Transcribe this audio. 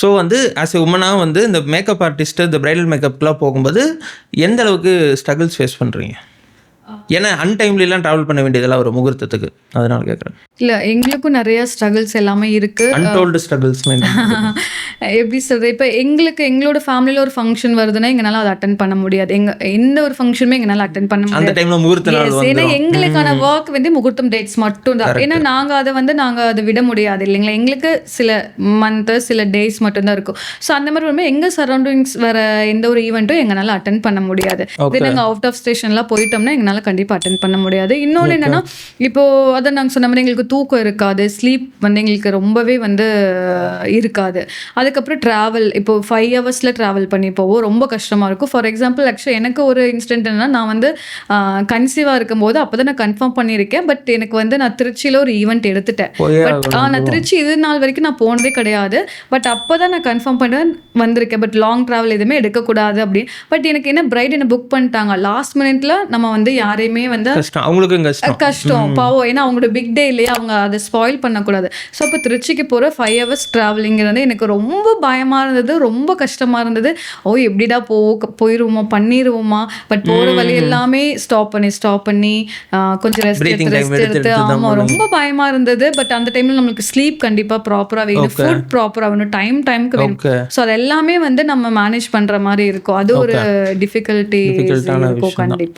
So வந்து as a உமனாக வந்து இந்த மேக்கப் ஆர்டிஸ்ட்டு இந்த பிரைடல் மேக்கப்லாம் போகும்போது எந்த அளவுக்கு ஸ்ட்ரகிள்ஸ் ஃபேஸ் பண்ணுறீங்க? ஏன்னா அன்டைம்லாம் ட்ராவல் பண்ண வேண்டியதெல்லாம் ஒரு முகூர்த்தத்துக்கு, அதனால கேட்குறேன். இல்லை, எங்களுக்கும் நிறைய ஸ்ட்ரகிள்ஸ் எல்லாமே இருக்குது. அன்டோல்டு ஸ்ட்ரகிள்ஸ்லாம் எப்படி சொல்கிறது, இப்போ எங்களோட ஃபேமிலியில் ஒரு ஃபங்க்ஷன் வருதுன்னா எங்களால் அதை அட்டன் பண்ண முடியாது. எந்த ஒரு ஃபங்க்ஷனுமே எங்களால் அட்டன் பண்ண அந்த முடியாது. டைமில் முகூர்த்த நாள் ஏன்னா எங்களுக்கான ஒர்க் வந்து முகூர்த்தம் டேட்ஸ் மட்டும் தான். ஏன்னா நாங்கள் அதை விட முடியாது இல்லைங்களா. எங்களுக்கு சில மந்த்து சில டேஸ் மட்டும்தான் இருக்கும். ஸோ அந்த மாதிரி வரும்போது எங்கள் சரௌண்டிங்ஸ் வர எந்த ஒரு ஈவெண்ட்டும் எங்களால் அட்டன் பண்ண முடியாது. இதே நாங்கள் அவுட் ஆஃப் ஸ்டேஷன்லாம் போயிட்டோம்னா எங்களால் கண்டிப்பாக அட்டன் பண்ண முடியாது. இன்னொன்று என்னென்னா, இப்போது அதை நாங்கள் சொன்ன மாதிரி எங்களுக்கு தூக்கம் இருக்காது, ஸ்லீப் வந்து எங்களுக்கு ரொம்பவே வந்து இருக்காது. அதுக்கப்புறம் ட்ராவல், இப்போ 5 hours ட்ராவல் பண்ணி போவோம், ரொம்ப கஷ்டமாக இருக்கும். ஃபார் எக்ஸாம்பிள் ஆக்சுவலி எனக்கு ஒரு இன்சிடென்ட் என்னன்னா, நான் வந்து கன்சீவாக இருக்கும்போது அப்போ தான் நான் கன்ஃபார்ம் பண்ணியிருக்கேன். பட் எனக்கு வந்து நான் திருச்சியில் ஒரு ஈவெண்ட் எடுத்துட்டேன். பட் நான் திருச்சி இது நாள் வரைக்கும் நான் போனதே கிடையாது. பட் அப்போ தான் நான் கன்ஃபார்ம் பண்ண வந்திருக்கேன். பட் லாங் ட்ராவல் எதுவுமே எடுக்கக்கூடாது அப்படின்னு. பட் எனக்கு என்ன பிரைட் என்ன புக் பண்ணிட்டாங்க லாஸ்ட் மினிட்ல. நம்ம வந்து யாரையுமே வந்து கஷ்டம் பாவம், ஏன்னா அவங்களோட பிக் டே இல்லையா, அவங்க அதை ஸ்பாயில் பண்ணக்கூடாது. ஸோ அப்போ திருச்சிக்கு போகிற 5 hours ட்ராவலிங்கிறது எனக்கு ரொம்ப பயமாக இருந்தது, ரொம்ப கஷ்டமாக இருந்தது. எப்படிடா போயிடுவோமா பண்ணிடுவோமா. பட் போகிற வழி எல்லாமே ஸ்டாப் பண்ணி கொஞ்சம் ரெஸ்ட் எடுத்து ஆமாம் ரொம்ப பயமாக இருந்தது. பட் அந்த டைமில் நம்மளுக்கு ஸ்லீப் கண்டிப்பாக ப்ராப்பராக வேணும், ஃபுட் ப்ராப்பராக வேணும், டைமுக்கு வேணும். ஸோ அது எல்லாமே வந்து நம்ம மேனேஜ் பண்ணுற மாதிரி இருக்கும். அது ஒரு டிஃபிகல்ட்டி இருக்கும் கண்டிப்பாக.